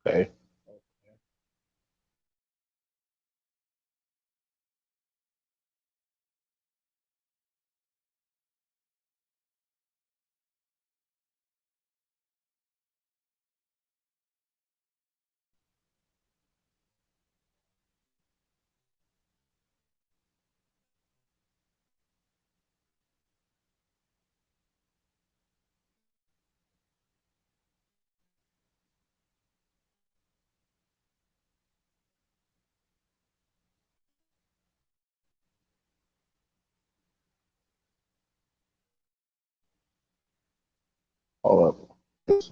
Okay. Hold up. What's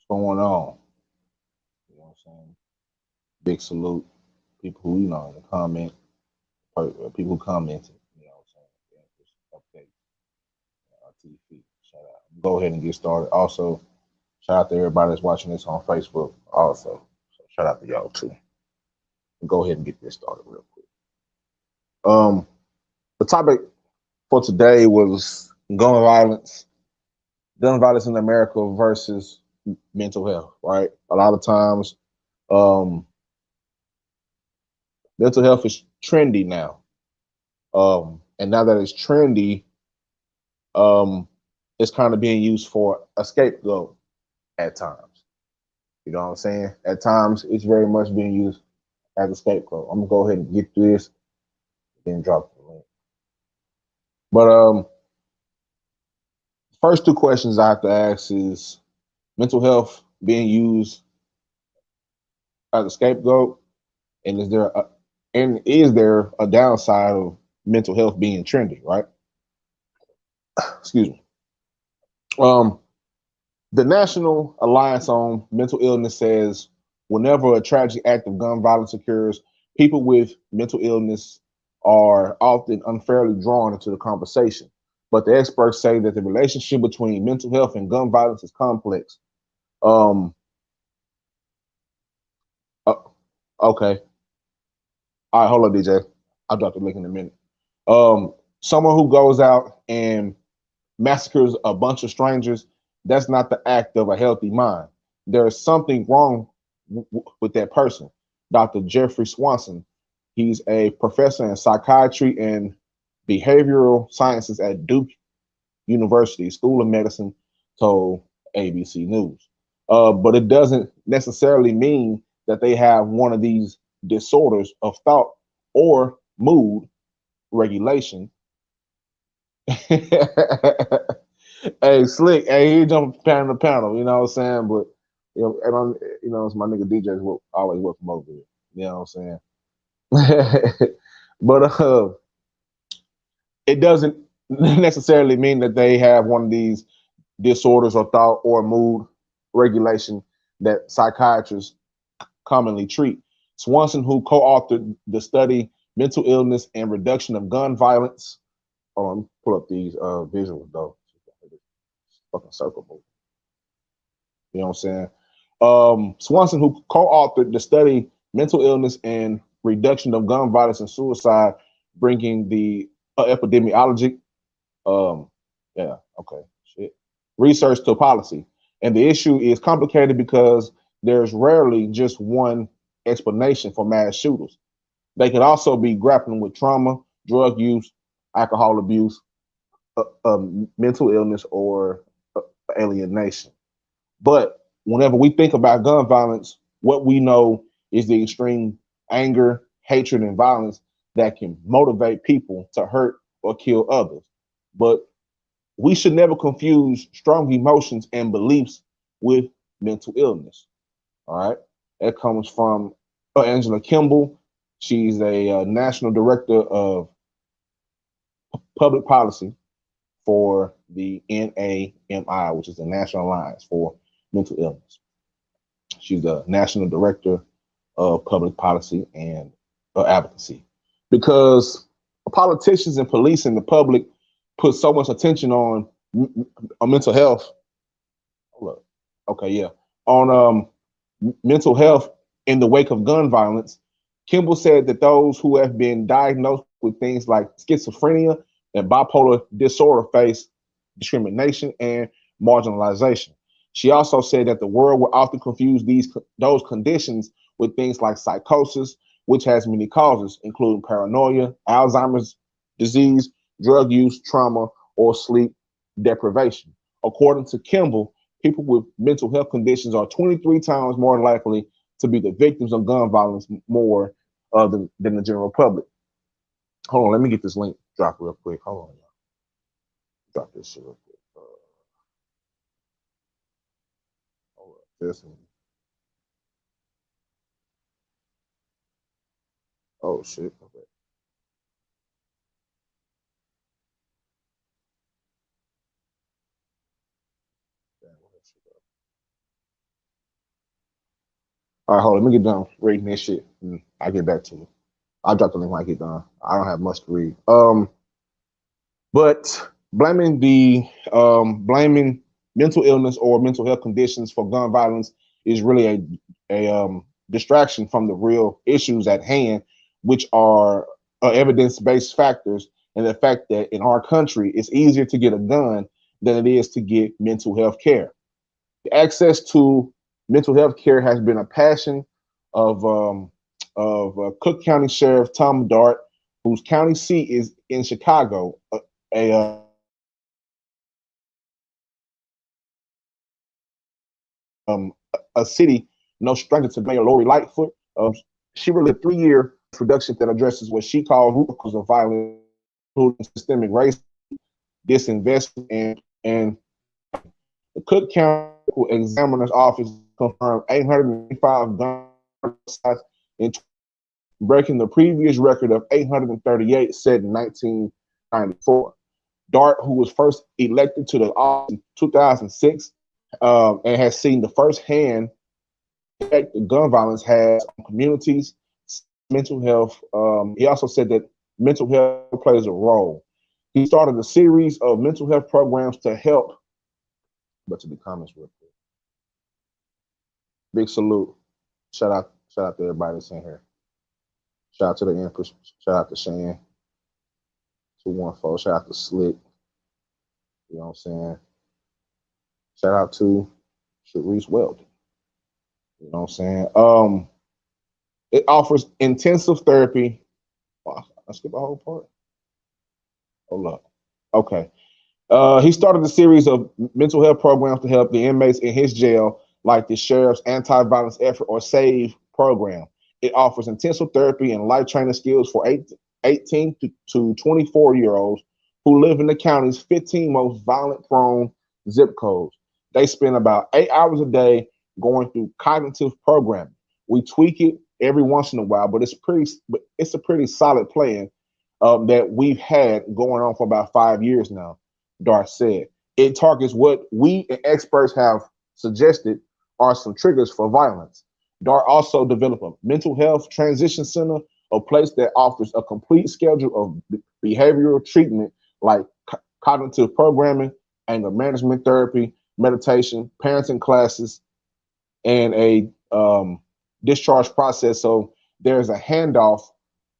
going on? You know what I'm saying? Big salute. People who, in the comment, people who commented, what I'm saying? Yeah, just update, TV. Shout out. Go ahead and get started. Also, shout out to everybody that's watching this on Facebook. Also, so shout out to y'all too. Go ahead and get this started real quick. Um, the topic for today was gun violence in America versus mental health, right? A lot of times, um, mental health is trendy now. And now that it's trendy, um, it's kind of being used for a scapegoat at times. You know what I'm saying? At times, it's very much being used as a scapegoat. I'm gonna go ahead and get through this, then drop the link. But first two questions I have to ask is mental health being used as a scapegoat, and is there a downside of mental health being trendy, right? Excuse me. Um, the National Alliance on Mental Illness says whenever a tragic act of gun violence occurs, people with mental illness are often unfairly drawn into the conversation. But the experts say that the relationship between mental health and gun violence is complex. Um, uh, okay. All right, hold on, DJ. I'll drop the link in a minute. Someone who goes out and massacres a bunch of strangers, that's not the act of a healthy mind. There is something wrong with that person. Dr. Jeffrey Swanson, he's a professor in psychiatry and behavioral sciences at Duke University School of Medicine, told ABC News. But it doesn't necessarily mean that they have one of these disorders of thought or mood regulation. Hey, slick. Hey, he jumped panel to panel. You know what I'm saying? But and it's my nigga DJ's always work from over here. You know what I'm saying? But it doesn't necessarily mean that they have one of these disorders or thought or mood regulation that psychiatrists commonly treat. Swanson, who co-authored the study "Mental Illness and Reduction of Gun Violence." Hold on, pull up these visuals though. Fucking circle move. You know what I'm saying? Swanson, who co-authored the study "Mental Illness and Reduction of Gun Violence and Suicide," bringing the epidemiologic, um, yeah, okay, shit, research to policy. And the issue is complicated because there's rarely just one explanation for mass shooters. They could also be grappling with trauma, drug use, alcohol abuse, mental illness, or alienation. But whenever we think about gun violence, what we know is the extreme anger, hatred, and violence that can motivate people to hurt or kill others. But we should never confuse strong emotions and beliefs with mental illness. All right. That comes from Angela Kimball. She's a national director of public policy for the NAMI, which is the National Alliance for Mental Illness. She's the national director of public policy and advocacy, because politicians and police and the public put so much attention on mental health. Look, okay, yeah, on mental health in the wake of gun violence. Kimball said that those who have been diagnosed with things like schizophrenia and bipolar disorder face discrimination and marginalization. She also said that the world will often confuse those conditions with things like psychosis, which has many causes, including paranoia, Alzheimer's disease, drug use, trauma, or sleep deprivation. According to Kimball, people with mental health conditions are 23 times more likely to be the victims of gun violence more than the general public. Hold on, let me get this link drop real quick. Hold on, y'all. Drop this shit real quick. Hold up. This one. Oh shit. Okay. Damn, all right, hold on. Let me get done reading this shit, and I'll get back to you. I'll drop the link when I get done. I don't have much to read. But blaming mental illness or mental health conditions for gun violence is really a distraction from the real issues at hand, which are evidence-based factors, and the fact that in our country it's easier to get a gun than it is to get mental health care. Access to mental health care has been a passion of Cook County Sheriff Tom Dart, whose county seat is in Chicago, a a city no stranger to Mayor Lori Lightfoot. She released a 3-year reduction that addresses what she calls root causes of violence, including systemic racism, disinvestment, and the Cook County Examiner's Office confirmed 805 gun sites in breaking the previous record of 838 set in 1994. Dart, who was first elected to the office in 2006 and has seen the first-hand effect that gun violence has on communities, mental health. He also said that mental health plays a role. He started a series of mental health programs to help. But to the comments real quick. Big salute. Shout out to everybody that's in here. Shout out to the Empress. Shout out to Shan. 214. Shout out to Slick. You know what I'm saying? Shout out to Sharice Weldon. You know what I'm saying? It offers intensive therapy. Oh, I skipped the whole part. Hold up. Okay. He started a series of mental health programs to help the inmates in his jail, like the Sheriff's Anti-Violence Effort or SAVE program. It offers intensive therapy and life training skills for 18 to 24-year-olds who live in the county's 15 most violent-prone zip codes. They spend about 8 hours a day going through cognitive programming. We tweak it every once in a while, but it's a pretty solid plan that we've had going on for about 5 years now. Dart said. It targets what we and experts have suggested are some triggers for violence. Dart also developed a mental health transition center, a place that offers a complete schedule of behavioral treatment like cognitive programming, anger management therapy, meditation, parenting classes, and a discharge process. So there's a handoff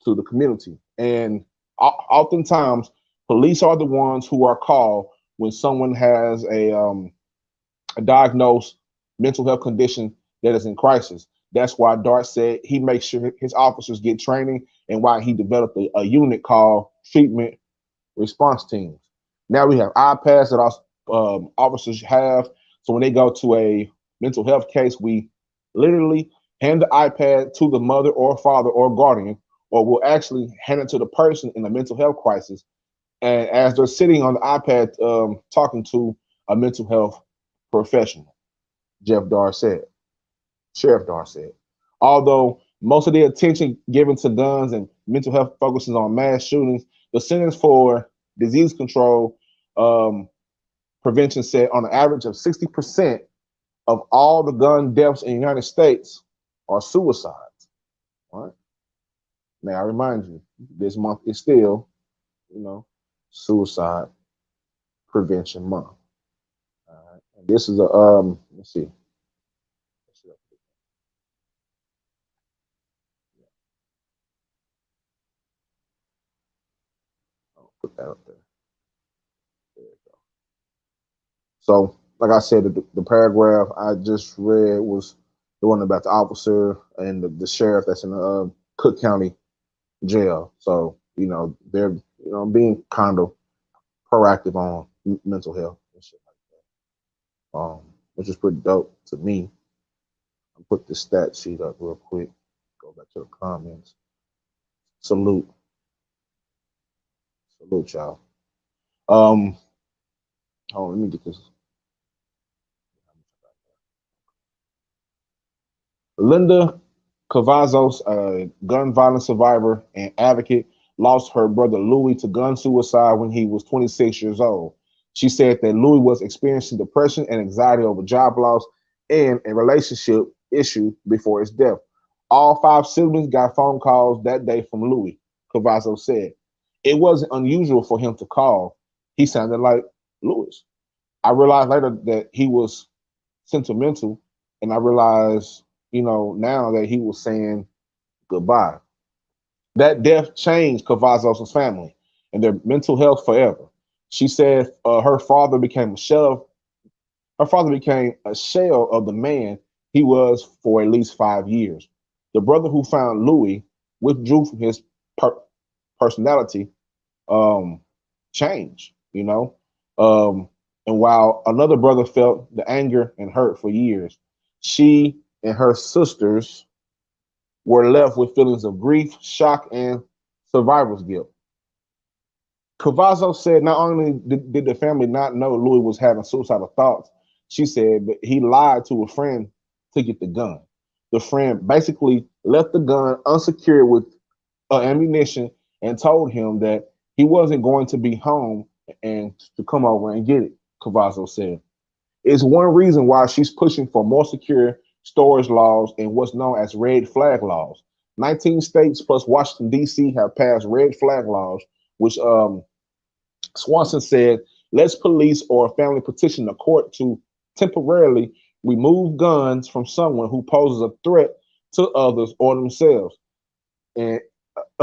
to the community. And oftentimes, police are the ones who are called when someone has a diagnosed mental health condition that is in crisis. That's why Dart said he makes sure his officers get training and why he developed a unit called treatment response teams. Now we have iPads that our officers have. So when they go to a mental health case, we literally hand the iPad to the mother or father or guardian, or we'll actually hand it to the person in a mental health crisis. And as they're sitting on the iPad talking to a mental health professional, Sheriff Dar said. Although most of the attention given to guns and mental health focuses on mass shootings, the Centers for Disease Control Prevention said on an average of 60% of all the gun deaths in the United States are suicides. All right. Now I remind you, this month is still, Suicide Prevention Month. All right. And this is a let's see. I'll put that up there. There you go. So, like I said, the paragraph I just read was the one about the officer and the sheriff that's in the Cook County jail. So, they're being kind of proactive on mental health and shit like that, which is pretty dope to me. I'll put this stat sheet up real quick. Go back to the comments. Salute, y'all. Let me get this. Linda Cavazos, a gun violence survivor and advocate, lost her brother Louis to gun suicide when he was 26 years old. She said that Louis was experiencing depression and anxiety over job loss and a relationship issue before his death. All 5 siblings got phone calls that day from Louis, Cavazos said. It wasn't unusual for him to call. He sounded like Louis. I realized later that he was sentimental, and I realized, now that he was saying goodbye. That death changed Cavazos' family and their mental health forever. She said her father became a shell Her father became a shell of the man he was for at least 5 years. The brother who found Louis withdrew from his per- personality um, change, you know. Um, and while another brother felt the anger and hurt for years, she and her sisters were left with feelings of grief, shock, and survivor's guilt. Cavazzo said not only did the family not know Louis was having suicidal thoughts, she said, but he lied to a friend to get the gun. The friend basically left the gun unsecured with ammunition and told him that he wasn't going to be home and to come over and get it, Cavazzo said. It's one reason why she's pushing for more secure storage laws and what's known as red flag laws. 19 states plus Washington, D.C. have passed red flag laws, which Swanson said, let's police or a family petition the court to temporarily remove guns from someone who poses a threat to others or themselves. And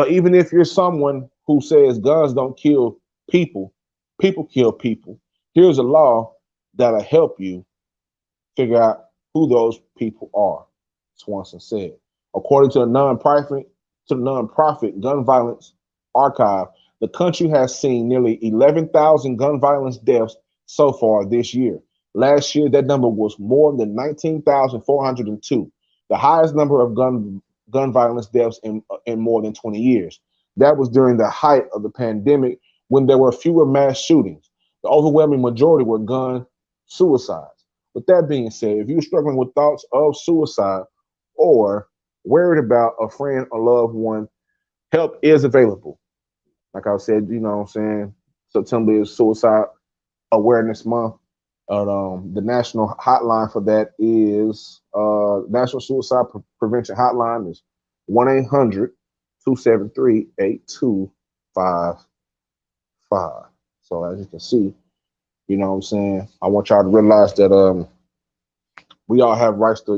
even if you're someone who says guns don't kill people, people kill people, here's a law that'll help you figure out who those people are, Swanson said. According to the nonprofit Gun Violence Archive, the country has seen nearly 11,000 gun violence deaths so far this year. Last year, that number was more than 19,402, the highest number of gun violence deaths in more than 20 years. That was during the height of the pandemic when there were fewer mass shootings. The overwhelming majority were gun suicides. With that being said, if you're struggling with thoughts of suicide or worried about a friend or loved one, help is available. Like I said, you know what I'm saying? September is Suicide Awareness Month. The national hotline for that is National Suicide Prevention Hotline is 1-800-273-8255. So as you can see, you know what I'm saying? I want y'all to realize that we all have rights to,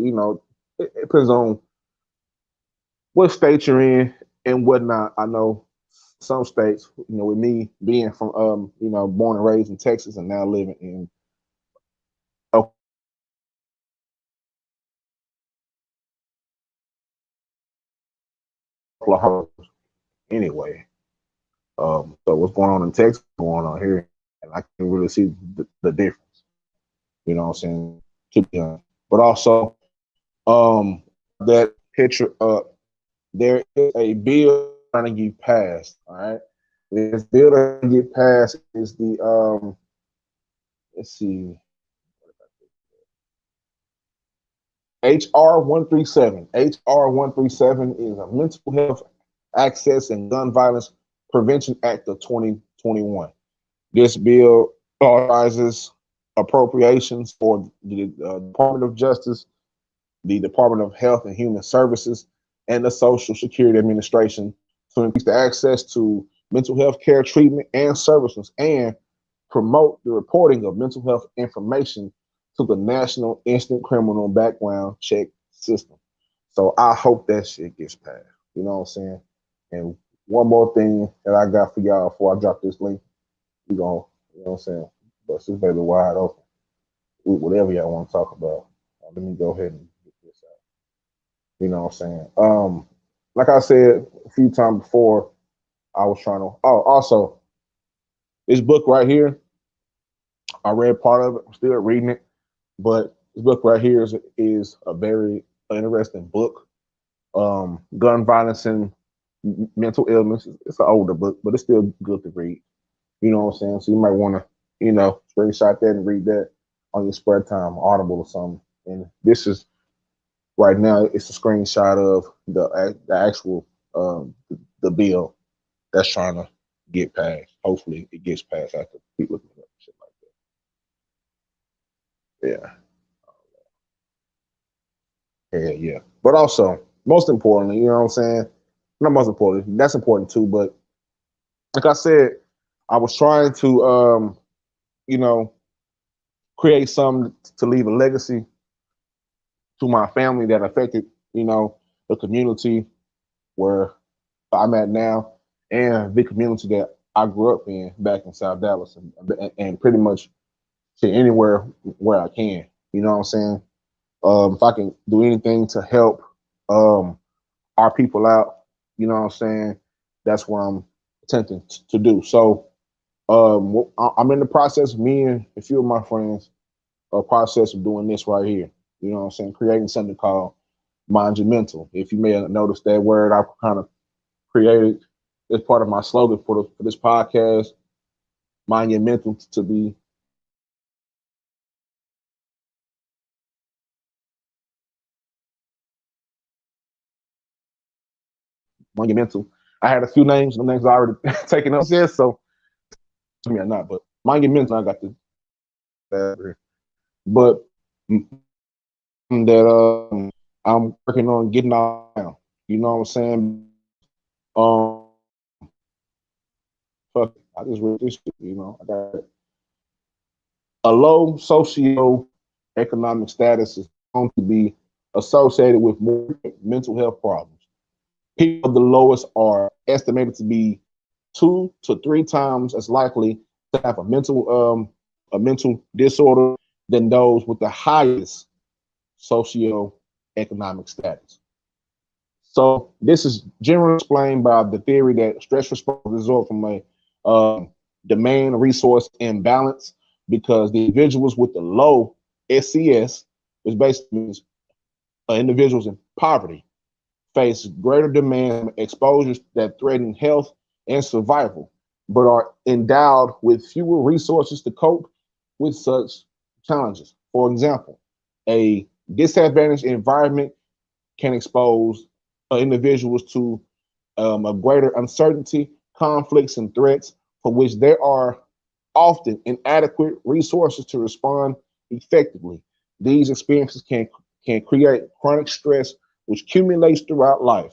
it depends on what state you're in and whatnot. I know some states, with me being from, born and raised in Texas and now living in Oklahoma anyway. So what's going on in Texas going on here, and I can really see the difference. You know what I'm saying? To be honest, but also that picture up. There is a bill trying to get passed. All right, this bill to get passed is the let's see, HR 137. HR 137 is a Mental Health Access and Gun Violence Prevention Act of 2021. This bill authorizes appropriations for the Department of Justice, the Department of Health and Human Services, and the Social Security Administration to increase the access to mental health care treatment and services and promote the reporting of mental health information to the National Instant Criminal Background Check System. So I hope that shit gets passed. You know what I'm saying? And one more thing that I got for y'all before I drop this link, we gonna, you know what I'm saying, bust this baby wide open. Whatever y'all want to talk about. Let me go ahead and get this out. You know what I'm saying? Like I said a few times before, I was trying to. Oh, also, this book right here, I read part of it. I'm still reading it, but this book right here is a very interesting book. Gun Violence and Mental Illness. It's an older book, but it's still good to read. You know what I'm saying? So you might want to, screenshot that and read that on your spare time, Audible or something. And this is right now. It's a screenshot of the actual the bill that's trying to get passed. Hopefully, it gets passed after people looking up shit like that. Yeah, yeah. But also, most importantly, you know what I'm saying? Not most important. That's important too. But like I said, I was trying to, you know, create something to leave a legacy to my family that affected, the community where I'm at now and the community that I grew up in back in South Dallas and pretty much to anywhere where I can. You know what I'm saying? If I can do anything to help um, our people out, you know what I'm saying? That's what I'm attempting to do. So I'm in the process, me and a few of my friends, a process of doing this right here. You know what I'm saying? Creating something called monumental. If you may have noticed that word, I kind of created as part of my slogan for this podcast, monumental to be monumental. I had a few names, the names I already taken up here, so to me or not, but monumental, I got the but that I'm working on getting out now. You know what I'm saying? Um, fuck, I just read this shit. You know, I got a low socio-economic status is going to be associated with more mental health problems. People of the lowest are estimated to be 2 to 3 times as likely to have a mental disorder than those with the highest socio-economic status. So this is generally explained by the theory that stress response results from a demand resource imbalance because the individuals with the low SCS, which basically means individuals in poverty, face greater demand exposures that threaten health and survival, but are endowed with fewer resources to cope with such challenges. For example, a disadvantaged environment can expose individuals to a greater uncertainty, conflicts, and threats for which there are often inadequate resources to respond effectively. These experiences can create chronic stress, which accumulates throughout life.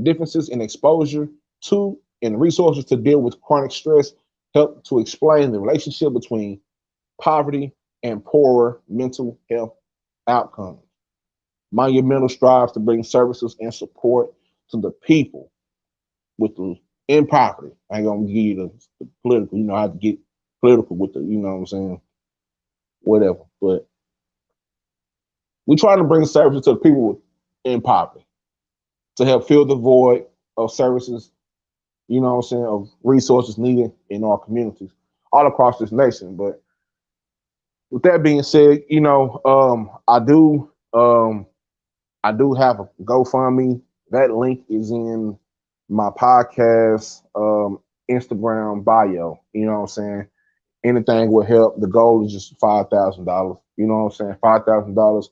Differences in exposure to and resources to deal with chronic stress help to explain the relationship between poverty and poorer mental health outcomes. Monumental strives to bring services and support to the people with the in poverty. I ain't gonna give you the political, you know, I have to get political with the, you know what I'm saying, whatever. But we try to bring services to the people in poverty to help fill the void of services, you know what I'm saying, of resources needed in our communities all across this nation. But with that being said, you know, I do have a GoFundMe. That link is in my podcast Instagram bio. You know what I'm saying? Anything will help. The goal is just $5,000. You know what I'm saying? $5,000,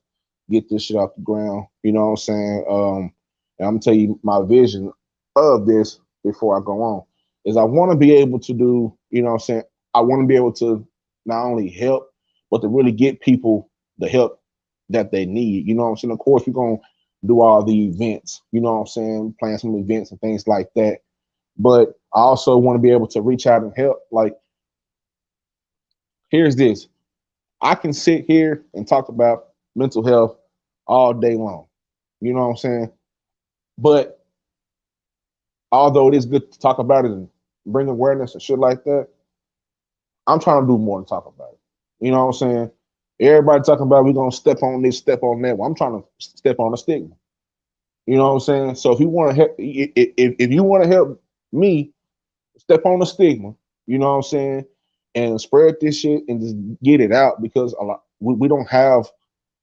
get this shit off the ground. You know what I'm saying? And I'm gonna tell you my vision of this before I go on is I want to be able to do. You know what I'm saying? I want to be able to not only help, but to really get people the help that they need. You know what I'm saying? Of course, we're gonna do all the events. You know what I'm saying? Plan some events and things like that. But I also want to be able to reach out and help. Like, here's this. I can sit here and talk about mental health all day long. You know what I'm saying? But although it is good to talk about it and bring awareness and shit like that, I'm trying to do more than talk about it. You know what I'm saying? Everybody talking about we're gonna step on this, step on that. Well, I'm trying to step on the stigma. You know what I'm saying? So if you want to help, if you want to help me step on the stigma, you know what I'm saying, and spread this shit and just get it out because we don't have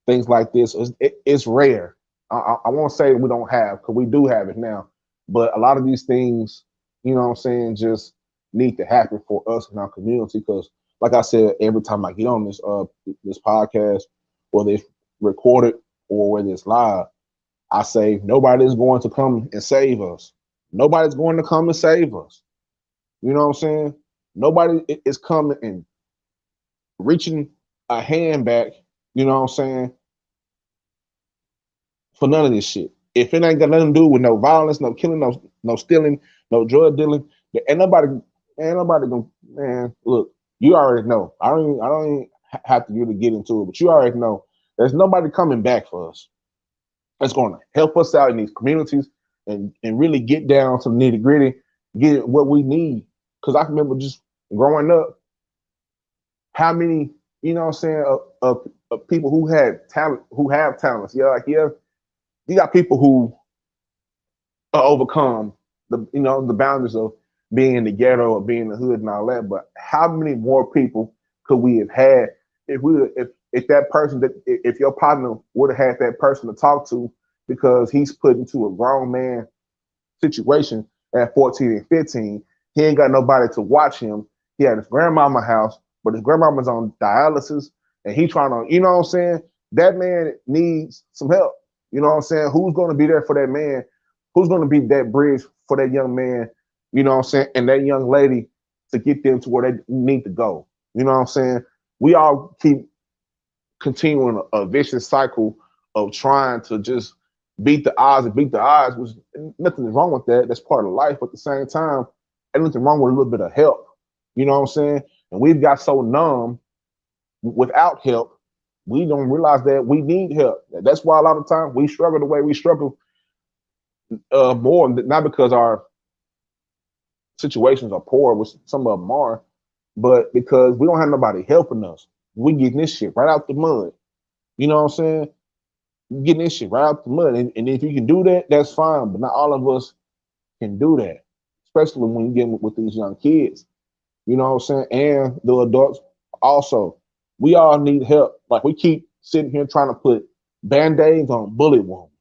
things like this. It's rare. I won't say we don't have because we do have it now, but a lot of these things, you know what I'm saying, just need to happen for us in our community because, like I said, every time I get on this podcast, whether it's recorded or whether it's live, I say nobody's going to come and save us. Nobody's going to come and save us. You know what I'm saying? Nobody is coming and reaching a hand back, you know what I'm saying, for none of this shit. If it ain't got nothing to do with no violence, no killing, no stealing, no drug dealing, ain't nobody gonna, man, look, you already know. I don't even have to really get into it, but you already know there's nobody coming back for us. That's gonna help us out in these communities and really get down to the nitty gritty, get what we need. Cause I can remember just growing up, how many you know what I'm saying, of people who had talent, who have talents. Yeah, like yeah, you got people who overcome the boundaries of being in the ghetto or being in the hood and all that. But how many more people could we have had if that person that if your partner would have had that person to talk to because he's put into a grown man situation at 14 and 15. He ain't got nobody to watch him. He had his grandmama house, but his grandmama's on dialysis and he trying to, you know what I'm saying? That man needs some help. You know what I'm saying? Who's going to be there for that man? Who's going to be that bridge for that young man? You know what I'm saying? And that young lady to get them to where they need to go. You know what I'm saying? We all keep continuing a vicious cycle of trying to just beat the odds and beat the odds. Was nothing wrong with that. That's part of life. But at the same time, ain't nothing wrong with a little bit of help. You know what I'm saying? And we've got so numb without help, we don't realize that we need help. That's why a lot of times we struggle the way we struggle more, not because our situations are poor, which some of them are, but because we don't have nobody helping us. We getting this shit right out the mud. You know what I'm saying? Getting this shit right out the mud. And if you can do that, that's fine. But not all of us can do that, especially when you get with these young kids. You know what I'm saying? And the adults also. We all need help. Like we keep sitting here trying to put band-aids on bullet wounds.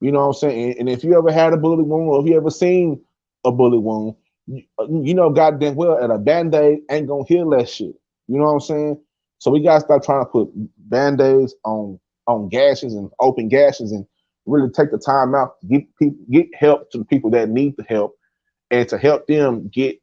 You know what I'm saying? And if you ever had a bullet wound or if you ever seen a bullet wound, you know goddamn well that a band-aid ain't gonna heal that shit. You know what I'm saying? So we gotta stop trying to put band-aids on gashes and open gashes and really take the time out to get help to the people that need the help and to help them get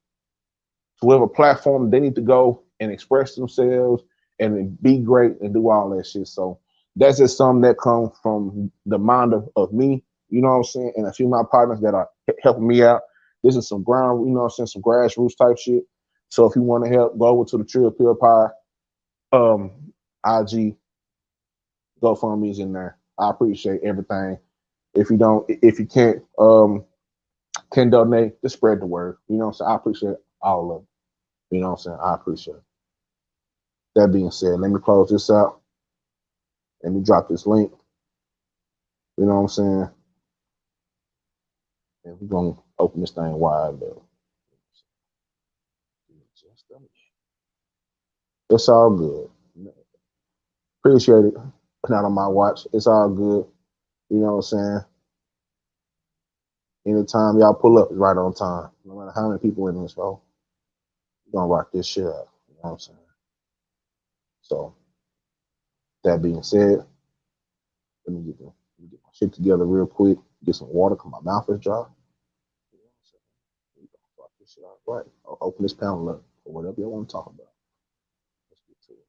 to whatever platform they need to go and express themselves and be great and do all that shit. So that's just something that comes from the mind of me, you know what I'm saying, and a few of my partners that are helping me out. This is some ground, you know what I'm saying, some grassroots type shit. So if you want to help, go over to the Trill Pill Pie IG GoFundMe's in there. I appreciate everything. If you can't can donate, just spread the word. You know what I'm saying? I appreciate all of it. You know what I'm saying? I appreciate it. That being said, let me close this out. Let me drop this link. You know what I'm saying? And we're gonna open this thing wide up. It's all good. Appreciate it. Not on my watch. It's all good. You know what I'm saying? Anytime y'all pull up, it's right on time. No matter how many people in this row, we're gonna rock this shit out. You know what I'm saying? So, that being said, let me get my shit together real quick. Get some water because my mouth is dry. You know what I'm saying? We're gonna rock this shit out right. I'll open this panel up for whatever you want to talk about. Let's get to it.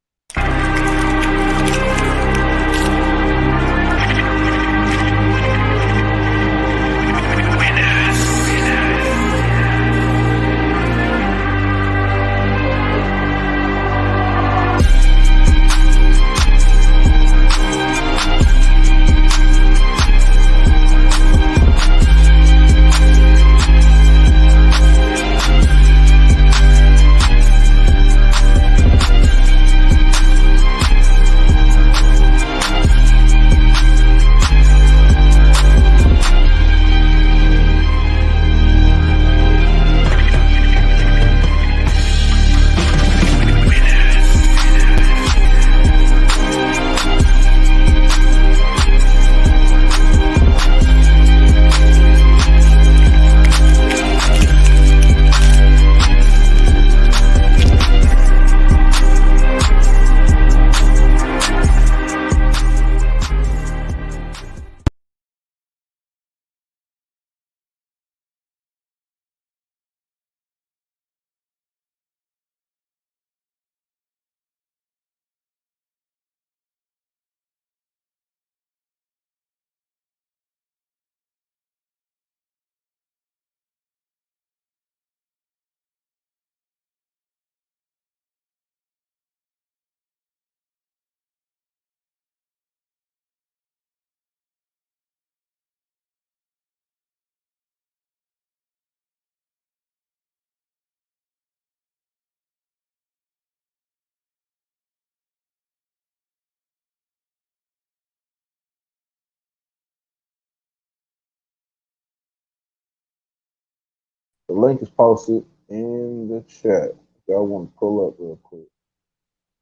The link is posted in the chat. If y'all want to pull up real quick.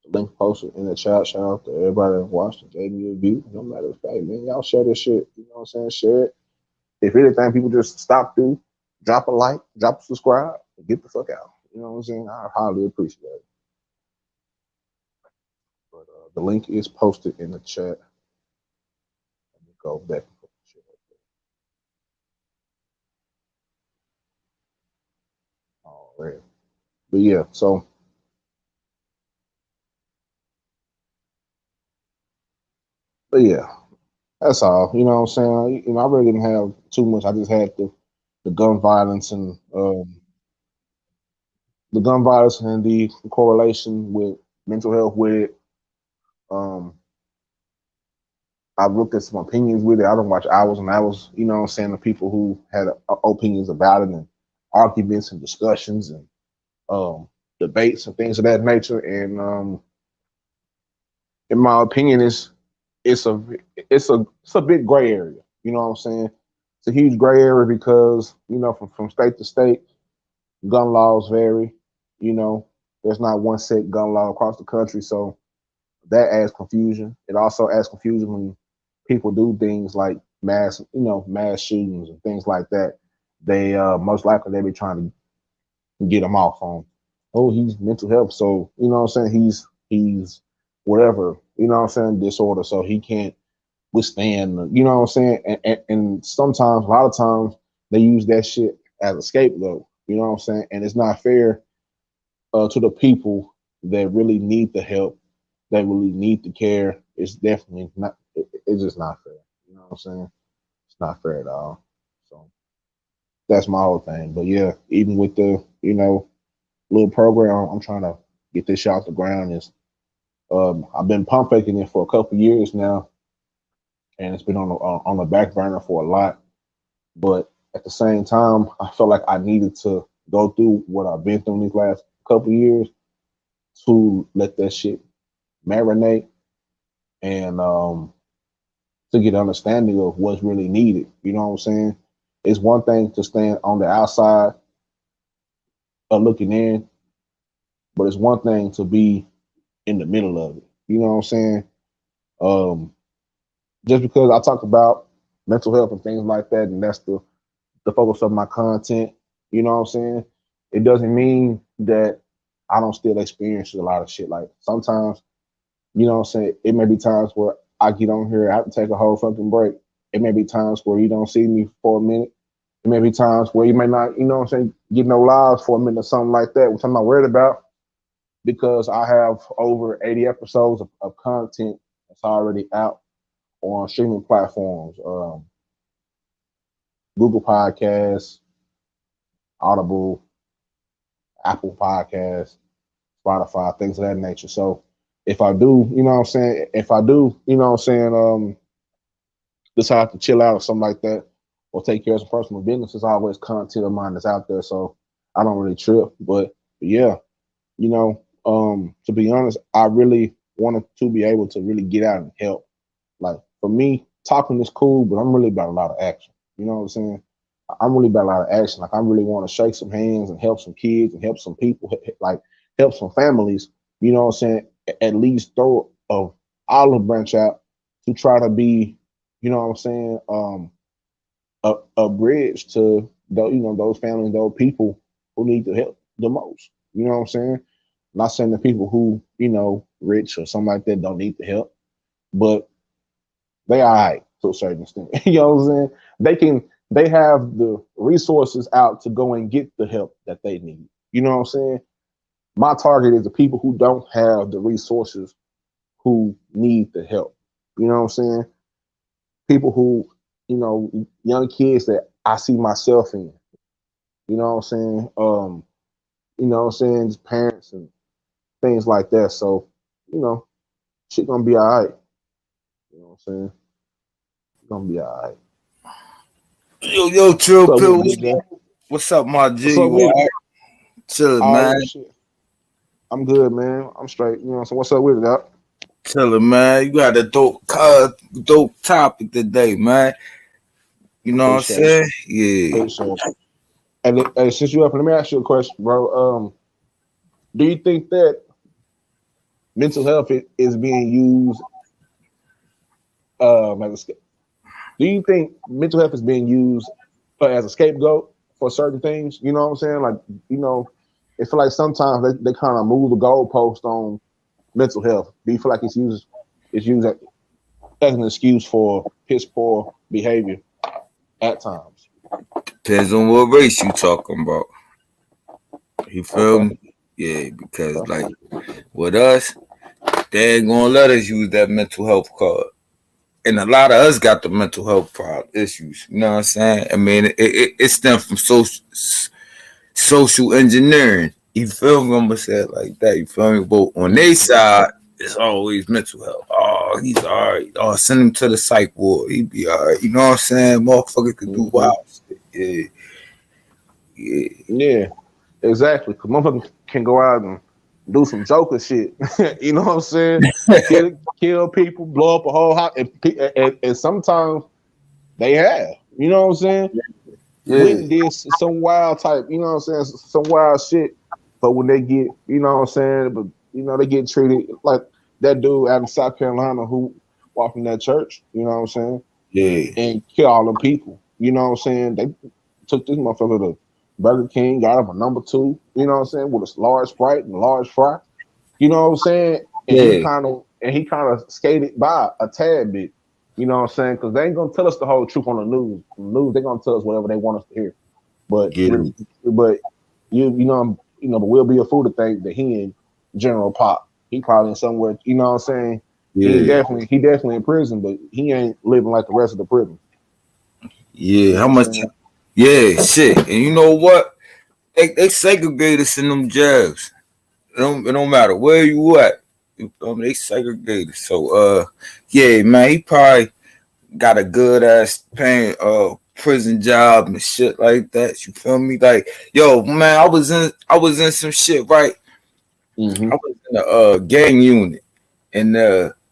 The link posted in the chat. Shout out to everybody that watched and gave me a view. No matter of fact, man, y'all share this shit. You know what I'm saying? Share it. If anything, people just stop through, drop a like, drop a subscribe, and get the fuck out. You know what I'm saying? I highly appreciate it. But the link is posted in the chat. Let me go back and put the shit up there. All right. But yeah, but yeah, that's all. You know what I'm saying? I really didn't have too much. I just had the gun violence and the gun violence and the correlation with mental health with it. Um, I've looked at some opinions with it. I don't watch hours and hours. You know what I'm saying? The people who had opinions about it and arguments and discussions and um, debates and things of that nature. And in my opinion, it's a it's a big gray area. You know what I'm saying? It's a huge gray area because from state to state, gun laws vary. You know, there's not one set gun law across the country, so that adds confusion. It also adds confusion when people do things like mass shootings and things like that. They most likely they be trying to get them off on, oh, he's mental health, so you know what I'm saying, he's whatever, you know what I'm saying, disorder, so he can't withstand, you know what I'm saying, and sometimes, a lot of times, they use that shit as a scapegoat, you know what I'm saying, and it's not fair to the people that really need the help, that really need the care. It's definitely not. It's just not fair. You know what I'm saying? It's not fair at all. So that's my whole thing. But yeah, even with the little program, I'm trying to get this shit off the ground. Is I've been pump faking it for a couple years now, and it's been on the back burner for a lot. But at the same time, I felt like I needed to go through what I've been through these last couple years to let that shit marinate and to get understanding of what's really needed. You know what I'm saying? It's one thing to stand on the outside of looking in, but it's one thing to be in the middle of it. You know what I'm saying? Um, just because I talk about mental health and things like that, and that's the focus of my content, you know what I'm saying? It doesn't mean that I don't still experience a lot of shit. Like sometimes, you know what I'm saying? It may be times where I get on here, I have to take a whole fucking break. It may be times where you don't see me for a minute. It may be times where you may not, you know what I'm saying, get no lives for a minute or something like that, which I'm not worried about because I have over 80 episodes of content that's already out on streaming platforms, Google Podcasts, Audible, Apple Podcasts, Spotify, things of that nature. So if I do, you know what I'm saying, if I do, you know what I'm saying, decide to chill out or something like that, or take care of some personal business, there's always content of mine that's out there. So I don't really trip. But yeah, to be honest, I really wanted to be able to really get out and help. Like for me, talking is cool, but I'm really about a lot of action. You know what I'm saying? I'm really about a lot of action. Like I really want to shake some hands and help some kids and help some people, like help some families. You know what I'm saying? At least throw a olive branch out to try to be, you know what I'm saying, a bridge to those families, those people who need the help the most. You know what I'm saying? I'm not saying the people who rich or something like that don't need the help, but they all right to a certain extent. You know what I'm saying? They have the resources out to go and get the help that they need. You know what I'm saying? My target is the people who don't have the resources who need the help. You know what I'm saying? People who, young kids that I see myself in. You know what I'm saying? Just parents and things like that. So, you know, shit gonna be all right. You know what I'm saying? It's gonna be all right. Yo, What's chill, up with pill. it, DJ? What's up, my What's G? up You with it? all right? Chilling, Oh man. yeah, shit. I'm good, man. I'm straight. You know, so what's up with it, Doc? Chilling, man. You got a dope topic today, man. You know what I'm Appreciate it. saying? Yeah. Appreciate it. And since you up, let me ask you a question, bro. Do you think that mental health is being used as a do you think mental health is being used as a scapegoat for certain things? You know what I'm saying? Like, you know, it feel like sometimes they kind of move the goalpost on mental health. Do you feel like it's used as an excuse for piss poor behavior at times? Depends on what race you talking about. You feel Okay. me? Yeah, because like with us, they ain't gonna let us use that mental health card. And a lot of us got the mental health problem issues. You know what I'm saying? I mean, it stems from social engineering. You feel me? I'm gonna say it like that. You feel me? But on their side, it's always mental health. Oh, he's all right. Oh, send him to the psych ward. He be all right. You know what I'm saying? Motherfucker could do Mm-hmm. wild shit. Yeah, yeah, Yeah, exactly. Because motherfuckers can go out and do some Joker shit. You know what I'm saying? Kill people, blow up a whole house, and sometimes they have. You know what I'm saying? Went yeah, and did some wild type. You know what I'm saying? Some wild shit. But when they get, you know what I'm saying? But they get treated like that dude out in South Carolina who walked in that church. You know what I'm saying? yeah, And kill all them people. You know what I'm saying? They took this motherfucker to Burger King, got him a number two, you know what I'm saying, with a large Sprite and a large fry. You know what I'm saying? And he yeah, kind of skated by a tad bit. You know what I'm saying? Because they ain't gonna tell us the whole truth on the news. On the news, they're gonna tell us whatever they want us to hear. But yeah, but but we'll be a fool to think that he in General Pop. He probably in somewhere. You know what I'm saying? yeah, He definitely in prison, but he ain't living like the rest of the prison. You yeah. know How what I'm much? saying? Yeah, shit. And you know what? They segregate us in them jabs. It don't matter where you at. They segregated. So yeah, man, he probably got a good ass paying prison job and shit like that. You feel me? Like, yo, man, I was in some shit, right? I Mm-hmm. was in a gang unit and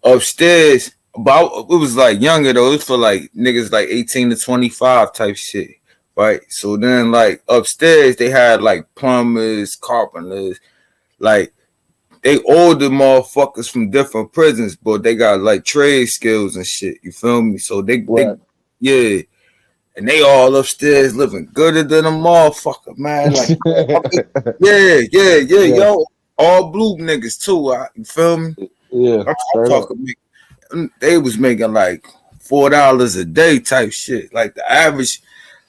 upstairs, but it was like younger though. It was for like niggas like 18 to 25 type shit. Right. So then like upstairs they had like plumbers, carpenters, like they older motherfuckers from different prisons, but they got like trade skills and shit. You feel me? So they Right. yeah, and they all upstairs living gooder than a motherfucker, man. Like yeah, Yeah. yo, all blue niggas too. You feel me? Yeah. I'm Straight up. talking. They was making like $4 a day type shit. Like the average,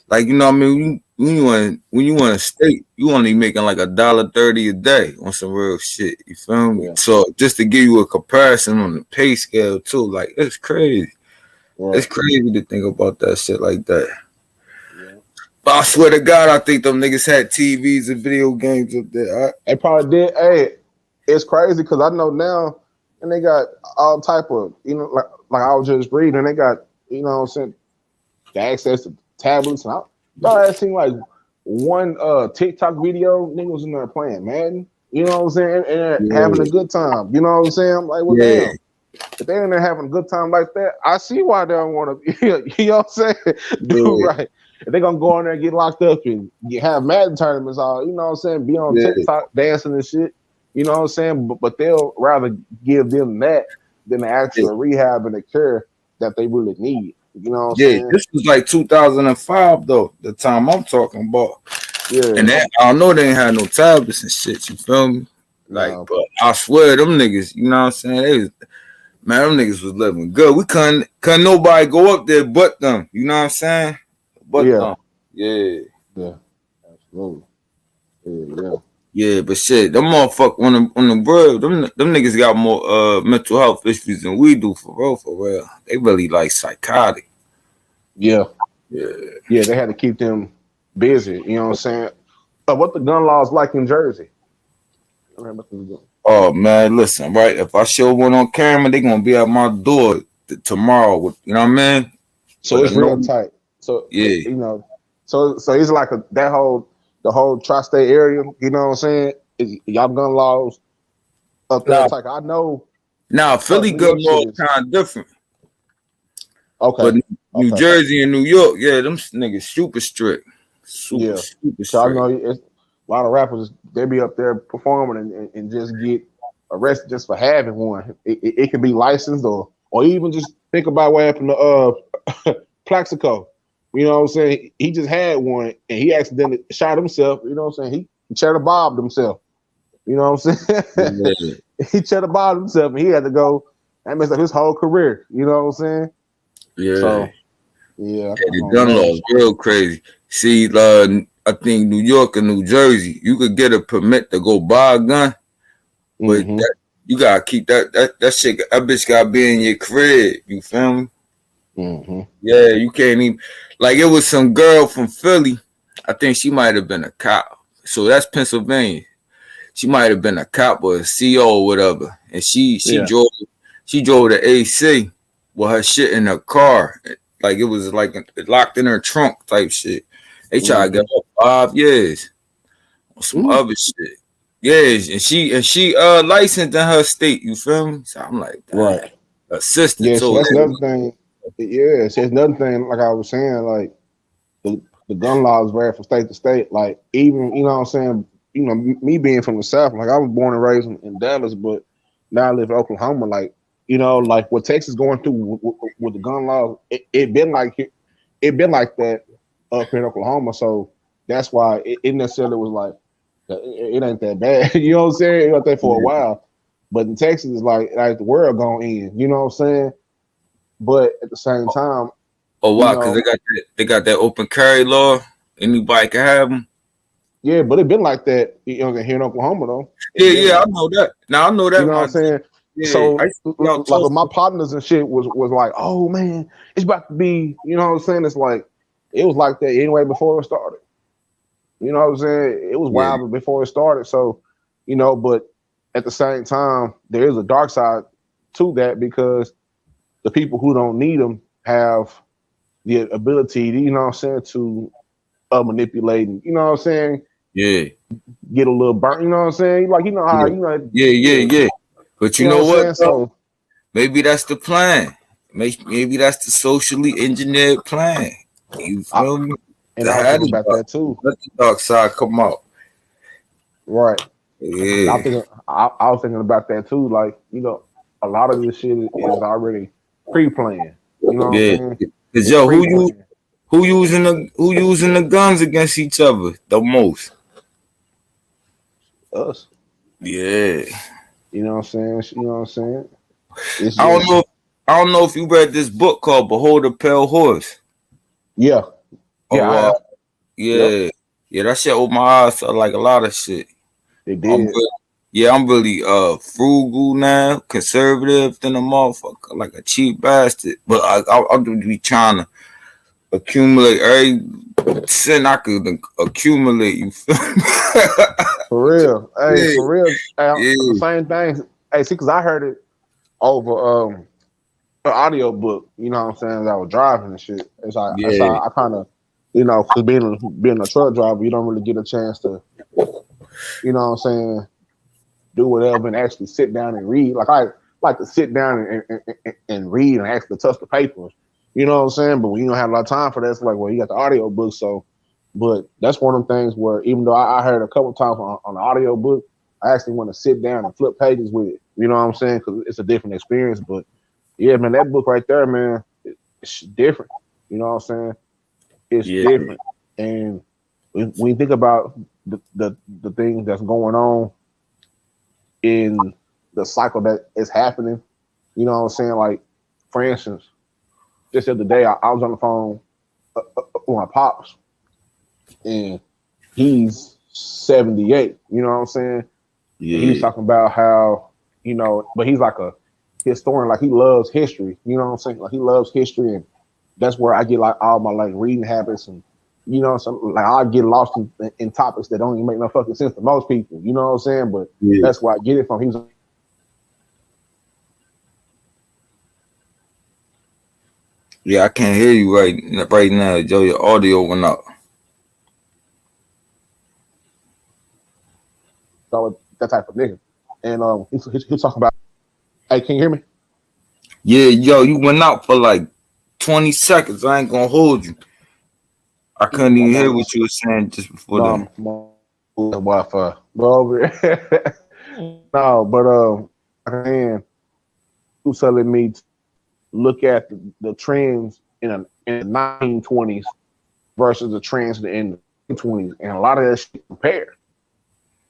like you know what I mean. When you want to state, you only making like $1.30 a day on some real shit. You feel me? Yeah. So just to give you a comparison on the pay scale too, like it's crazy. It's Right. crazy to think about that shit like that. Yeah. But I swear to God, I think them niggas had TVs and video games up there. They probably did. Hey, it's crazy because I know now, and they got all type of like I was just reading, they got what I'm saying, the access to tablets, and I thought I seen like one TikTok video, niggas was in there playing Madden. You know what I'm saying, and they're having a Yeah, good time. You know what I'm saying? I'm like, well, yeah, damn. If they're in there having a good time like that, I see why they don't want to. You know what I'm saying? Do yeah, right. If they're gonna go in there and get locked up and have Madden tournaments, all you know what I'm saying, be on yeah, TikTok dancing and shit. You know what I'm saying? But they'll rather give them that than the yeah. actual rehab and the care that they really need. You know what I'm Yeah, saying? this was like 2005 though, the time I'm talking about. And Yeah. I don't know they ain't had no tablets and shit, you feel me? Like, No. but I swear them niggas, you know what I'm saying? Man, them niggas was living good. We couldn't nobody go up there but them. You know what I'm saying? But Yeah. them. Yeah. Yeah. Absolutely. Yeah. Yeah, but shit, them motherfuckers on the world, them niggas got more mental health issues than we do for real, for real. They really like psychotic. Yeah. Yeah. Yeah. They had to keep them busy. You know what I'm saying? What the gun laws like in Jersey? Oh man, listen, right? If I show one on camera, they gonna be at my door tomorrow. You know what I mean? So With a it's real no, tight. So yeah. so it's like the whole tri-state area. You know what I'm saying? Y'all gun laws up there. Now, It's like I know Philly New gun York law shit is kind of different, okay. but New Okay. Jersey and New York, yeah, them niggas super strict. Super, Yeah, super so I straight. know it's a lot of rappers. They be up there performing and just get arrested just for having one. It can be licensed or even just think about what happened to Plaxico. You know what I'm saying? He just had one and he accidentally shot himself. You know what I'm saying? He cheddar bobbed himself. You know what I'm saying? Yeah, He cheddar bobbed himself and he had to go. That messed up his whole career. You know what I'm saying? yeah. So yeah, Yeah, I the don't gun law know. is real crazy. See, I think New York and New Jersey, you could get a permit to go buy a gun, but Mm-hmm. that you gotta keep that shit. That bitch gotta be in your crib. You feel me? Mm-hmm. Yeah, you can't even. Like it was some girl from Philly. I think she might have been a cop. So that's Pennsylvania. She might have been a cop or a CO or whatever, and Yeah. she drove the AC with her shit in her car, like it was like locked in her trunk type shit. They tried to Mm-hmm. get her 5 years on some Ooh. other shit. Yeah, and she licensed in her state. You feel me? So I'm like, Right. damn, assistant Yeah, so too. that's another thing. Yeah, so that's another thing, like I was saying, like the gun laws vary from state to state. Like even, you know what I'm saying, me being from the South, like I was born and raised in Dallas, but now I live in Oklahoma. Like, like what Texas going through with the gun laws, it been like that up here in Oklahoma. So that's why it necessarily was like it ain't that bad. You know what I'm saying? It was there for a Yeah. while. But in Texas, it's like the world going in. You know what I'm saying? But at the same time, Oh you wow, because know, they got that open carry law. Anybody can have them. yeah, but it been like that, here in Oklahoma though. Yeah, It been yeah, I like, know that. Now I know you that, know what my I'm G. saying? Yeah, I So used to be out like with my Tulsa. partners and shit was like, oh man, it's about to be, you know what I'm saying? It's like it was like that anyway before it started. You know what I'm saying? It was Yeah, wild before it started. So, but at the same time, there is a dark side to that because the people who don't need them have the ability, you know what I'm saying, to manipulate and, you know what I'm saying, yeah, get a little burnt, you know what I'm saying? Like, how, yeah, yeah, yeah, yeah, yeah. But you you know what know I'm what saying? though? So, Maybe that's the plan. Maybe that's the socially engineered plan. You I, feel me? and To I was have thinking about that too. let the dark side come out. Right. I Yeah, think I was thinking about that too. Like, a lot of this shit is already pre-planned. You know what I'm yeah. saying? Cause It's yo, pre-planned. who using the guns against each other the most? Us. Yeah. You know what I'm saying? You know what I'm saying? It's I don't just know. I don't know if you read this book called "Behold a Pale Horse." yeah. Yeah, I Oh, have. Yep. yeah, yeah. That shit opened my eyes to like a lot of shit. It I'm did. really, yeah, I'm really frugal now, conservative than a motherfucker, like a cheap bastard. But I'll be trying to accumulate every cent I could accumulate. You feel me? For real. Hey, Yeah, for real. The yeah, same thing. Hey, see, because I heard it over an audio book, you know what I'm saying, as I was driving and shit. It's yeah, how I kind of, because being a truck driver, you don't really get a chance to, you know what I'm saying, do whatever and actually sit down and read. Like I like to sit down and read and actually touch the papers. You know what I'm saying? But when you don't have a lot of time for that, it's like, well, you got the audio book. So, but that's one of them things where even though I heard a couple of times on the audio book, I actually want to sit down and flip pages with it. You know what I'm saying? Because it's a different experience. But yeah, man, that book right there, man, it's different. You know what I'm saying? It's yeah, different. And when you think about the things that's going on in the cycle that is happening. You know what I'm saying? Like, for instance, just the other day, I was on the phone with my pops, and he's 78. You know what I'm saying? And he was yeah, talking about how, but he's like a historian. Like, he loves history. You know what I'm saying? Like, he loves history, and that's where I get like all my like reading habits and. Like I get lost in topics that don't even make no fucking sense to most people. You know what I'm saying? But yeah. that's where I get it from. He was Yeah, I can't hear you right now, Joe. Your audio went out. always that type of nigga. And he'll talk about, hey, can you hear me? Yeah, yo, you went out for like 20 seconds. I ain't gonna hold you. I couldn't My even hear mom, what you were saying just before no, then. my Wi-Fi. But over here. No, but like saying, who's telling me to look at the trends in the 1920s versus the trends in the 20s, and a lot of that shit compared.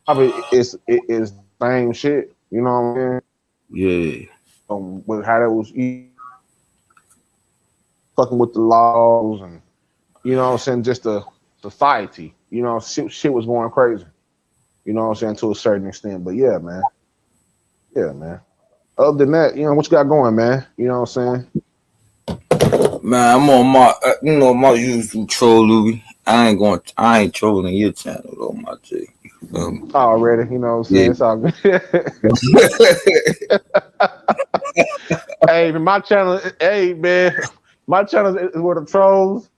I mean, it's the same shit. You know what I'm saying? Yeah, With how that was fucking with the laws and you know what I'm saying, just the society. You know, shit was going crazy. You know what I'm saying, to a certain extent. But yeah, man. Yeah, man. Other than that, you know, what you got going, man? You know what I'm saying? man, I'm on my my usual troll, Louis. I ain't trolling your channel though, my G. Already, you know what I'm saying? Yeah. It's all good. Hey, my channel, hey, man, my channel is where the trolls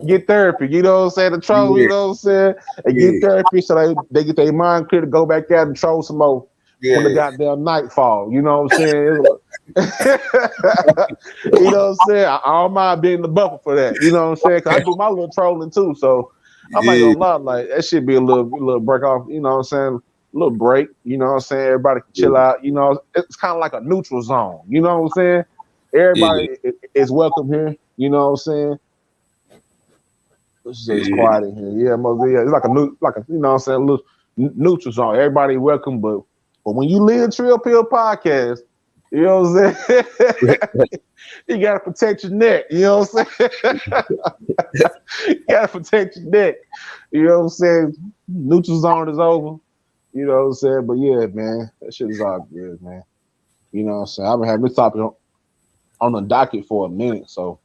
get therapy. You know what I'm saying? The trolls, you Yeah, know what I'm saying? They get yeah, therapy so they get their mind clear to go back out and troll some more when the yeah, goddamn nightfall. You know what I'm saying? You know what I'm saying? I don't mind being the buffer for that. You know what I'm saying? Cause I do my little trolling too. So I'm not yeah, gonna lie, like that should be a little break off. You know what I'm saying? A little break. You know what I'm saying? Everybody can chill yeah, out. You know, it's kind of like a neutral zone. You know what I'm saying? yeah, Everybody is welcome here. You know what I'm saying? Let's say it's yeah, quiet in here. Yeah, yeah. It's like like a you know what I'm saying, a little neutral zone. Everybody welcome, but when you live Trill Pill Podcast, you know what I'm saying? You gotta protect your neck. You know what I'm saying? You gotta protect your neck. You know what I'm saying? Neutral zone is over. You know what I'm saying? But yeah, man, that shit is all good, man. You know what I'm saying? I've been having this topic on the docket for a minute, so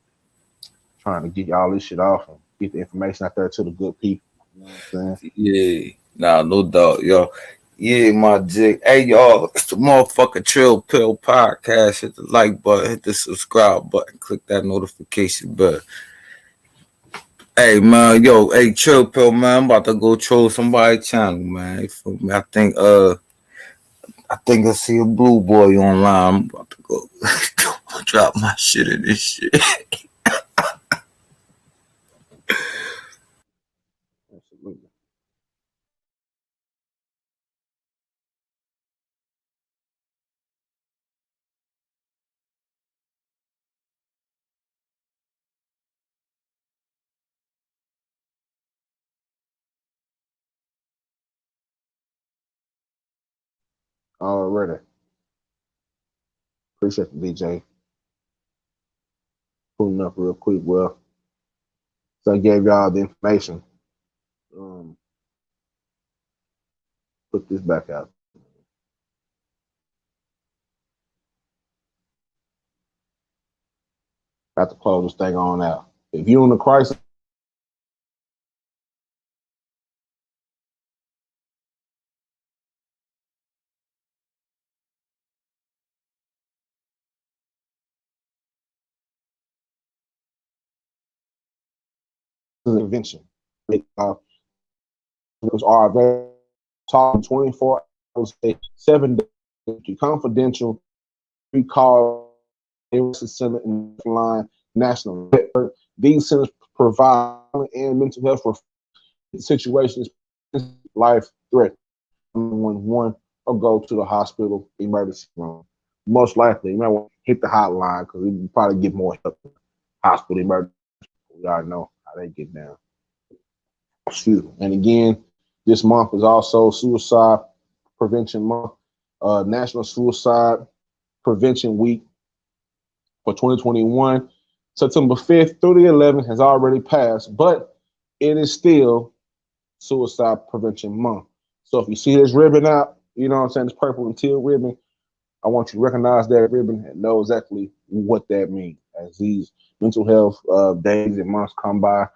trying to get y'all this shit off and get the information out there to the good people. You know what I'm saying? yeah. Nah, no doubt, yo. Yeah, my jig. Hey, y'all, it's the motherfucking Trill Pill Podcast. Hit the like button, hit the subscribe button, click that notification bell. Hey, man, yo, hey, Trill Pill, man, I'm about to go troll somebody's channel, man. You feel me? I think I see a blue boy online. I'm about to go drop my shit in this shit. Absolutely. Already. Appreciate the DJ pulling up real quick. Well, so I gave y'all the information. Um, put this back out. Got to close this thing on out. If you're in a crisis intervention, uh, those are available. Talking 24 hours, 7 days, confidential. We call center and line national network. These centers provide and mental health for situations, life threat. 911 or go to the hospital emergency room. Most likely, you might want to hit the hotline because you probably get more help. Hospital emergency. We already know how they get down. Excuse me. And again, this month is also Suicide Prevention Month, National Suicide Prevention Week for 2021. September 5th through the 11th has already passed, but it is still Suicide Prevention Month. So if you see this ribbon out, you know what I'm saying, this purple and teal ribbon, I want you to recognize that ribbon and know exactly what that means. As these mental health days and months come by,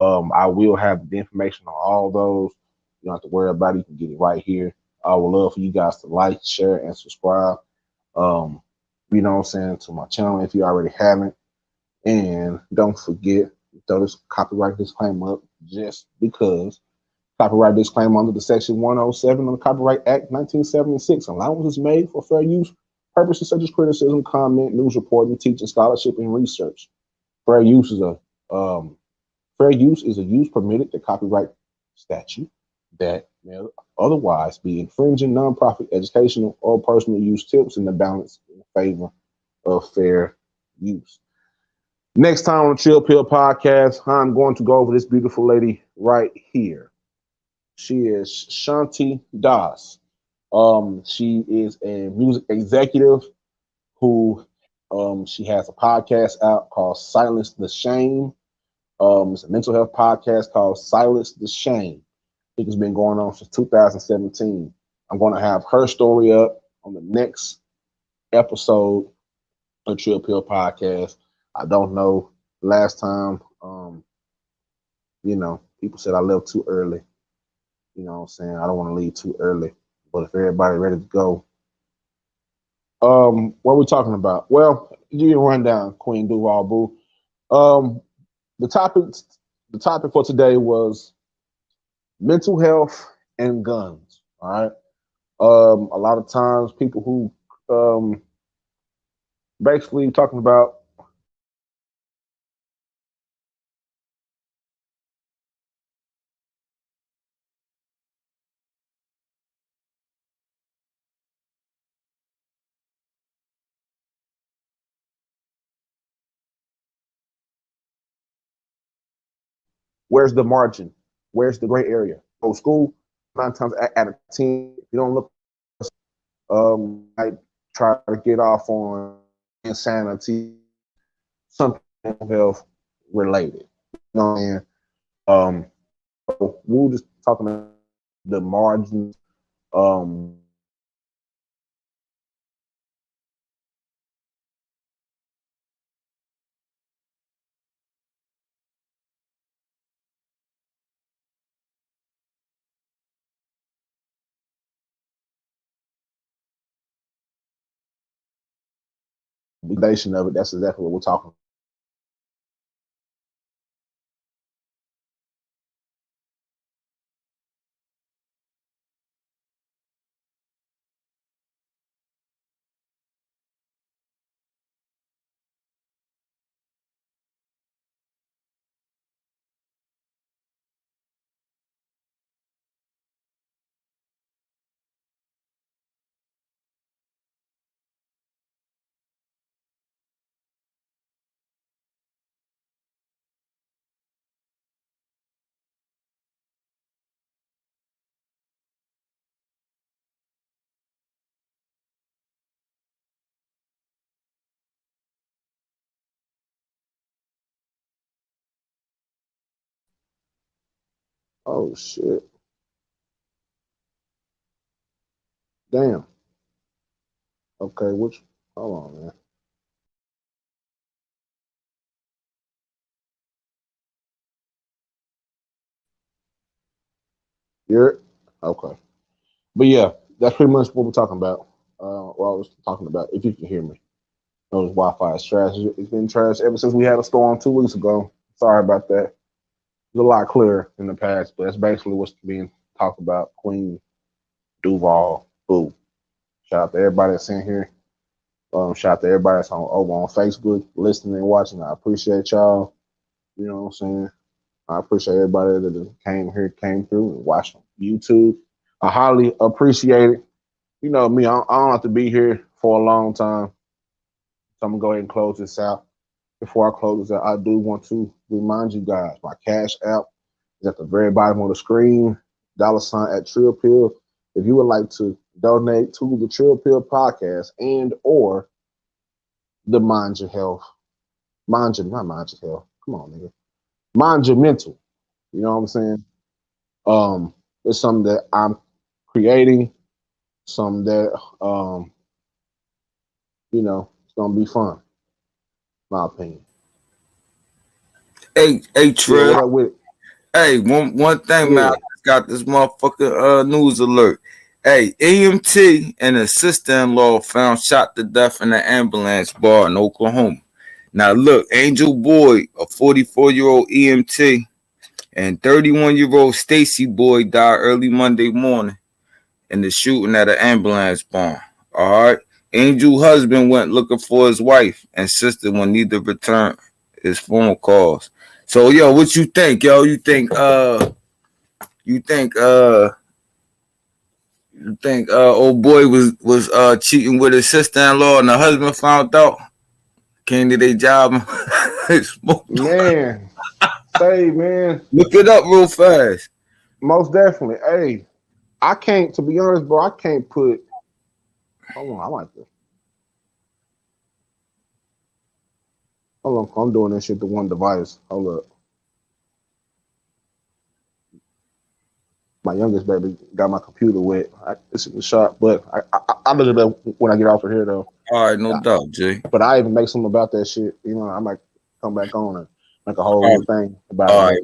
I will have the information on all those. You don't have to worry about it. You can get it right here. I would love for you guys to like, share, and subscribe. Um, you know what I'm saying, to my channel if you already haven't. And don't forget, throw this copyright disclaimer up just because. Copyright disclaimer under the Section 107 of the Copyright Act 1976. Allowance is made for fair use purposes such as criticism, comment, news reporting, teaching, scholarship, and research. Fair use is a Fair use is a use permitted the copyright statute that may otherwise be infringing nonprofit educational or personal use tips in the balance in favor of fair use. Next time on the Chill Pill podcast, I'm going to go over this beautiful lady right here. She is Shanti Das. She is a music executive who she has a podcast out called Silence the Shame. It's a mental health podcast called Silence the Shame. I think it's been going on since 2017. I'm going to have her story up on the next episode of Chill Pill podcast. I don't know. Last time, people said I left too early. You know what I'm saying? I don't want to leave too early. But if everybody ready to go, what are we talking about? Well, give you a rundown, Queen Duval Boo. Um, the topic the topic for today was mental health and guns. All right. A lot of times people who basically talking about where's the margin? Where's the gray area? So school, 9 times out of 10, if you don't look, I try to get off on insanity, something health related. You know what I mean? So we were just talking about the margins. Um, the foundation of it. That's exactly what we're talking about. Oh shit! Damn. Okay, which? Hold on, man. You're okay. But yeah, that's pretty much what we're talking about. What I was talking about. If you can hear me, those Wi-Fi is trash. It's been trash ever since we had a storm 2 weeks ago. Sorry about that. It's a lot clearer in the past, but that's basically what's being talked about. Queen Duval, boo. Shout out to everybody that's in here. Shout out to everybody that's over on Facebook, listening and watching. I appreciate y'all. You know what I'm saying? I appreciate everybody that came through and watched on YouTube. I highly appreciate it. You know me, I don't have to be here for a long time. So I'm gonna go ahead and close this out. Before I close this out, I do want to remind you guys my Cash App is at the very bottom of the screen. $ at Trill Pill. If you would like to donate to the Trill Pill podcast and or the Mind Your Health, not Mind Your Health. Come on, nigga. Mind Your Mental. You know what I'm saying? It's something that I'm creating, something that it's gonna be fun. My opinion. Hey, Yeah, Trill. what up with it? Hey, one thing, man. I Yeah. just got this motherfucking news alert. Hey, EMT and his sister-in-law found shot to death in an ambulance bar in Oklahoma. Now look, Angel Boyd, a 44-year-old EMT, and 31-year-old Stacy Boyd died early Monday morning in the shooting at an ambulance barn. All right. Angel husband went looking for his wife and sister when neither returned his phone calls. So yo, what you think, yo? You think old boy was cheating with his sister in law and the husband found out, came to their job and smoked. Man, say man, Look it up real fast. most definitely. Hey, I can't, to be honest, bro. I can't put. Hold on, I like this. Hold on, I'm doing this shit to one device. Hold up, my youngest baby got my computer wet. It's in the shop, but I look at that when I get off of here though. All right, no Yeah, doubt, Jay. but I even make something about that shit. You know, I might come back on and make a whole All little right, thing about it. all But right,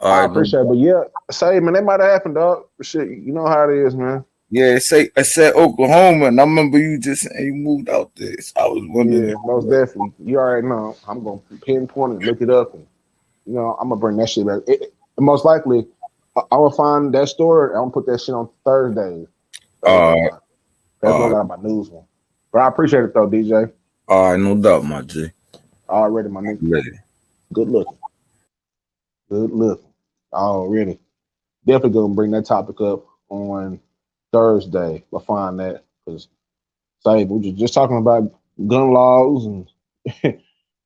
all I right, no appreciate it. doubt. But yeah, say man, that might have happened, dog. Shit, you know how it is, man. Yeah, I said Oklahoma, and I remember you just saying you moved out there. So I was wondering. Yeah, most definitely. You already know. I'm gonna pinpoint and look it up, and you know I'm gonna bring that shit back. Most likely, I will find that story. I'm gonna put that shit on Thursdays. All Thursday right, night. That's all when right, I got my news one. But I appreciate it though, DJ. all right, no doubt, my G. Already, my nigga. Ready. Good looking. Good looking. Already. Definitely gonna bring that topic up on Thursday. We'll find that because say we're just talking about gun laws and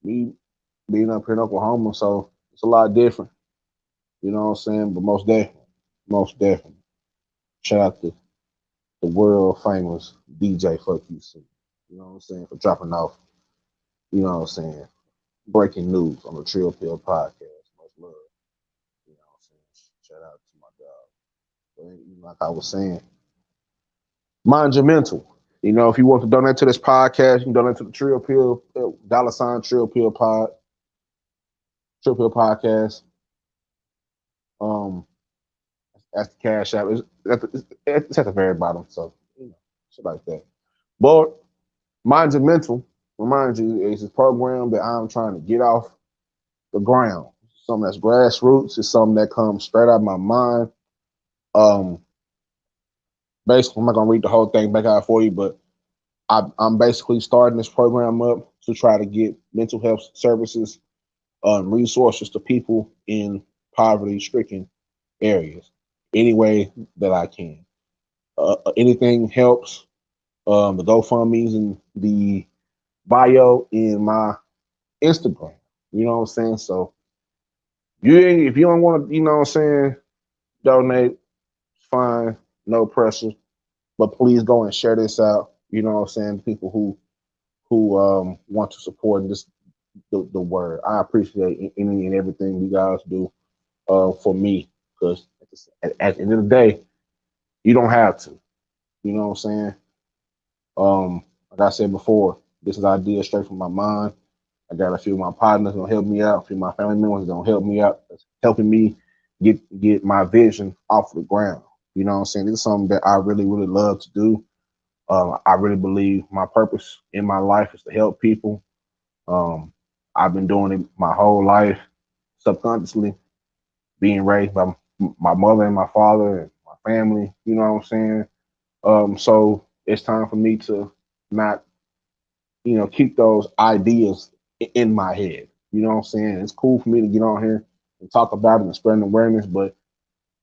me being up here in Oklahoma, so it's a lot different. You know what I'm saying? But most definitely. Shout out to the world famous DJ Fuck You See. You know what I'm saying? For dropping off, you know what I'm saying? Breaking news on the Trill Pill podcast. Much love. You know what I'm saying? Shout out to my dog. But like I was saying, mind your mental. You know, if you want to donate to this podcast, you can donate to the Trill Pill, $ Trill Pill Pod, Trill Pill Podcast. Um, that's the cash app. It's at the very bottom. So, you know, shit like that. But mind your mental, remind you, it's a program that I'm trying to get off the ground. Something that's grassroots. It's something that comes straight out of my mind. Um, Basically, I'm not gonna read the whole thing back out for you, but I'm basically starting this program up to try to get mental health services, resources to people in poverty-stricken areas, any way that I can. Anything helps. The GoFundMe's and the bio in my Instagram. You know what I'm saying? So if you don't want to, you know what I'm saying, donate, fine, no pressure. But please go and share this out. You know what I'm saying? People who want to support and just the word. I appreciate any and everything you guys do for me because at the end of the day, you don't have to. You know what I'm saying? Like I said before, this is idea straight from my mind. I got a few of my partners gonna help me out. A few of my family members gonna help me out. It's helping me get my vision off the ground. You know what I'm saying? This is something that I really love to do. I really believe my purpose in my life is to help people. Um, I've been doing it my whole life, subconsciously, being raised by my mother and my father and my family. You know what I'm saying? So it's time for me to not, keep those ideas in my head. You know what I'm saying? It's cool for me to get on here and talk about it and spread awareness, but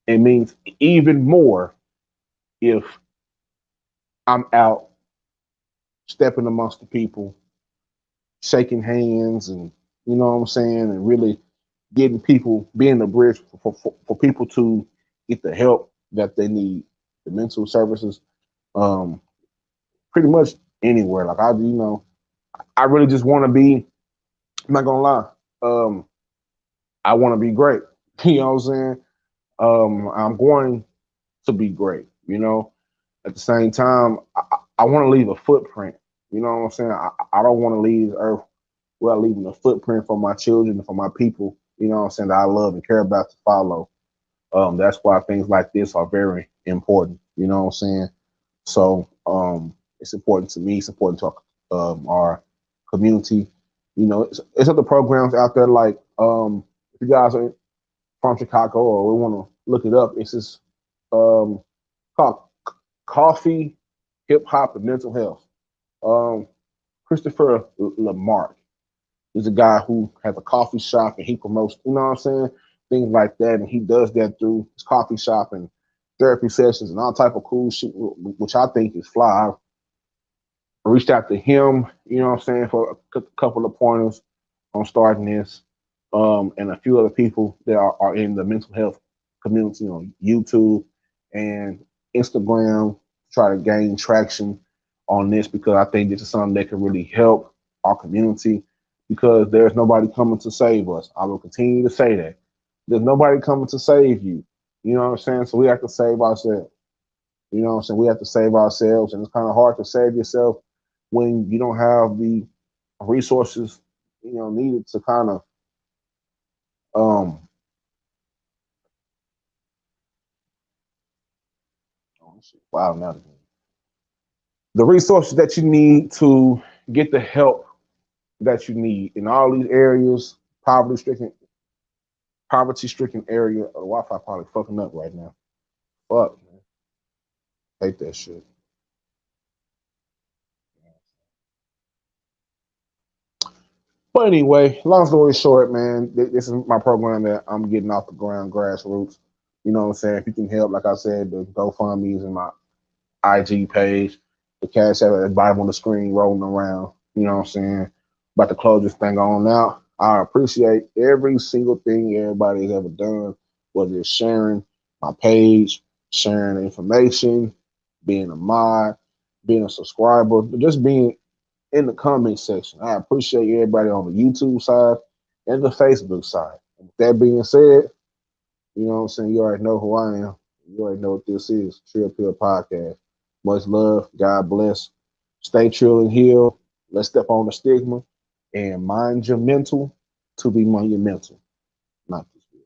it means even more if I'm out stepping amongst the people, shaking hands, and you know what I'm saying, and really getting people, being the bridge for people to get the help that they need, the mental services, um, pretty much anywhere. Like I really just want to be. I'm not gonna lie. I want to be great. You know what I'm saying? I'm going to be great. At the same time, I want to leave a footprint. You know what I'm saying? I don't want to leave Earth without leaving a footprint for my children and for my people. You know what I'm saying? That I love and care about to follow. That's why things like this are very important. You know what I'm saying? So it's important to me. It's important to our community. It's other programs out there like if you guys are from Chicago or we want to look it up, it's this um, called Coffee, Hip Hop, and Mental Health. Um, Christopher Lamarck. He's a guy who has a coffee shop and he promotes, you know what I'm saying, things like that, and he does that through his coffee shop and therapy sessions and all type of cool shit, which I think is fly. I reached out to him, you know what I'm saying, for a couple of pointers on starting this, and a few other people that are in the mental health community on YouTube and Instagram to try to gain traction on this because I think this is something that can really help our community because there's nobody coming to save us. I will continue to say that. There's nobody coming to save you. You know what I'm saying? So we have to save ourselves. You know what I'm saying? We have to save ourselves, and it's kind of hard to save yourself when you don't have the resources, needed to kind of um oh, shit, wow now the resources that you need to get the help that you need in all these areas, poverty stricken area. The Wi-Fi probably fucking up right now. Fuck, man. Hate that shit. But anyway, long story short, man, this is my program that I'm getting off the ground, grassroots. You know what I'm saying? If you can help, like I said, the GoFundMe is in my IG page, the cash app at the bottom on the screen rolling around. You know what I'm saying? About to close this thing on now. I appreciate every single thing everybody has ever done, whether it's sharing my page, sharing information, being a mod, being a subscriber, just being in the comment section. I appreciate everybody on the YouTube side and the Facebook side. And with that being said, you know what I'm saying? You already know who I am. You already know what this is. Trill Pill Podcast. Much love. God bless. Stay trill and heal. Let's step on the stigma and mind your mental to be monumental. Not this good.